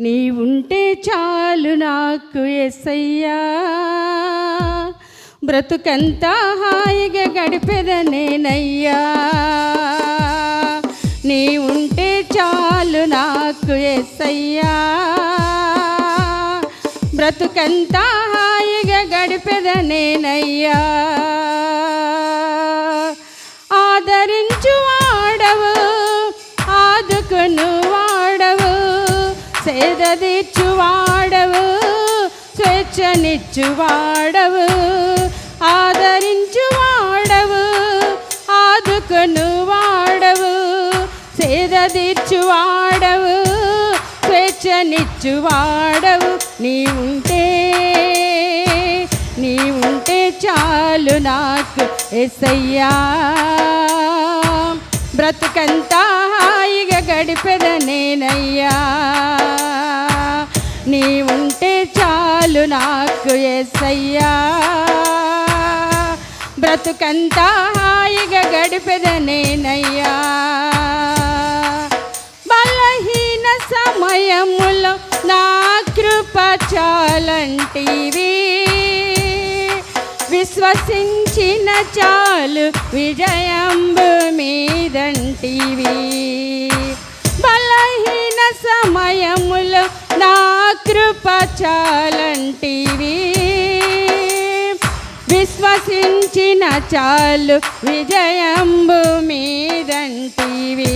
నీ ఉంటే చాలు నాకు యేసయ్యా, బ్రతుకంతా హాయిగా గడిపెదనేనయ్యా. నీ ఉంటే చాలు నాకు యేసయ్యా, బ్రతుకంతా హాయిగా గడిపెదనేనయ్యా. ఆదరించు వాడవు, ఆదుకును వాడవు, సేద తీర్చు వాడవు, స్వేచ్ఛనిచ్చు వాడవు. ఆదరించు వాడవు, ఆదుకును వాడవు, సేద తీర్చు వాడవు, స్వేచ్ఛనిచ్చు వాడవు. నీ ఉంటే చాలు నాకు యేసయ్యా, బ్రతుకంతా హాయిగా గడిపెదనేనయ్యా. నీ ఉంటే చాలు నాకు యేసయ్యా, బ్రతుకంతా హాయిగా గడిపెదనేనయ్యా. బలహీన సమయములో నా కృప చాలంటివి, విశ్వసించిన చాలు విజయంబు మీదంటివి. బలహీన సమయములో నా కృప చాలంటివి, విశ్వసించిన చాలు విజయంబు మీదంటివి.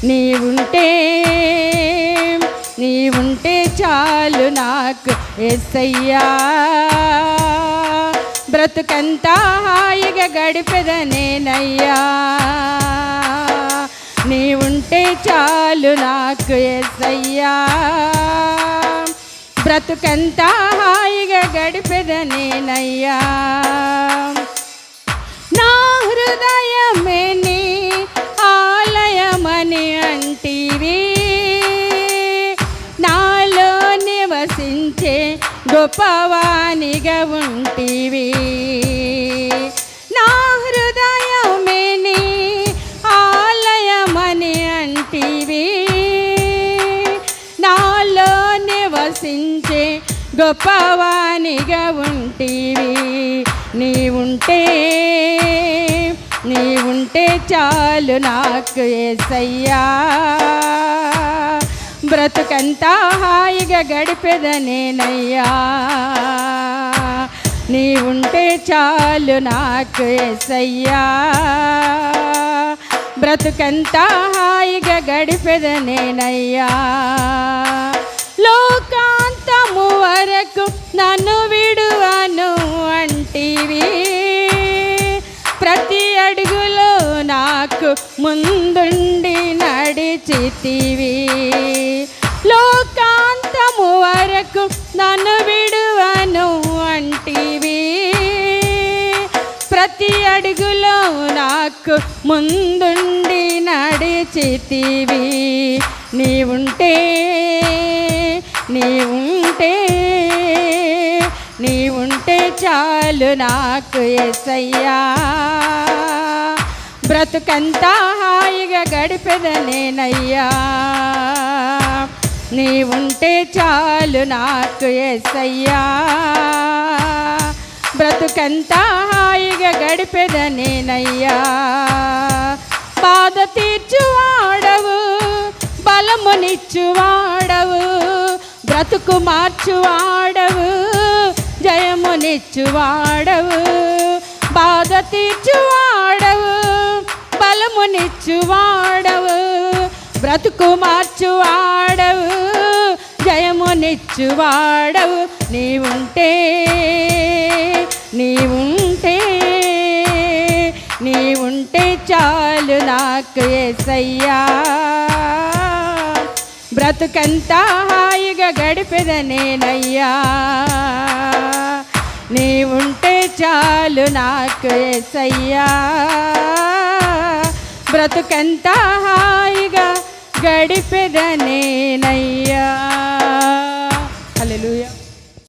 నీ ఉంటే చాలు నాకు యేసయ్యా, బ్రతుకంతా హాయిగా గడిపెదనేనయ్యా. నీ ఉంటే చాలు నాకు యేసయ్యా, బ్రతుకంతా హాయిగా గడిపెదనేనయ్యా. నా హృదయమే నీ ఆలయమని అంటివి, నాలో నివసించే గొప్పవానిగా ఉంటివి. నా హృదయమే నీ ఆలయమని అంటివి, నాలో నివసించే గొప్పవానిగా ఉంటివి. నీ ఉంటే చాలు నాకు యేసయ్యా, బ్రతుకంతా హాయిగా గడిపెదనేనయ్యా. నీ ఉంటే చాలు నాకు యేసయ్యా, బ్రతుకంతా హాయిగా గడిపెదనేనయ్యా. లోకాంతము వరకు నన్ను విడువను అంటివి, ప్రతి అడుగులో నాకు ముందుండి నడిచితివి. లోకాంతము వరకు నన్ను విడువను అంటివి, ప్రతి అడుగులో నాకు ముందుండి నడిచితివి. నీ ఉంటే చాలు నాకు యేసయ్యా, బ్రతుకంతా హాయిగా గడిపెదనేనయ్యా. నీ ఉంటే చాలు నాకు యేసయ్యా, బ్రతుకంతా హాయిగా గడిపెదనేనయ్యా. బాధ తీర్చువాడవు, బలమునిచ్చువాడవు, బ్రతుకు మార్చువాడవు, జయమునిచ్చువాడవు. బాధ తీర్చువాడవు, బలమునిచ్చువాడవు, బ్రతుకు మార్చువాడవు, జయమునిచ్చువాడవు. నీ ఉంటే చాలు నాకు యేసయ్యా, బ్రతుకంతా హాయిగా గడిపెదనేనయ్యా. నీ ఉంటే చాలు నాకు యేసయ్యా, బ్రతుకంతా హాయిగా గడిపెదనేనయ్యా. హల్లెలూయా.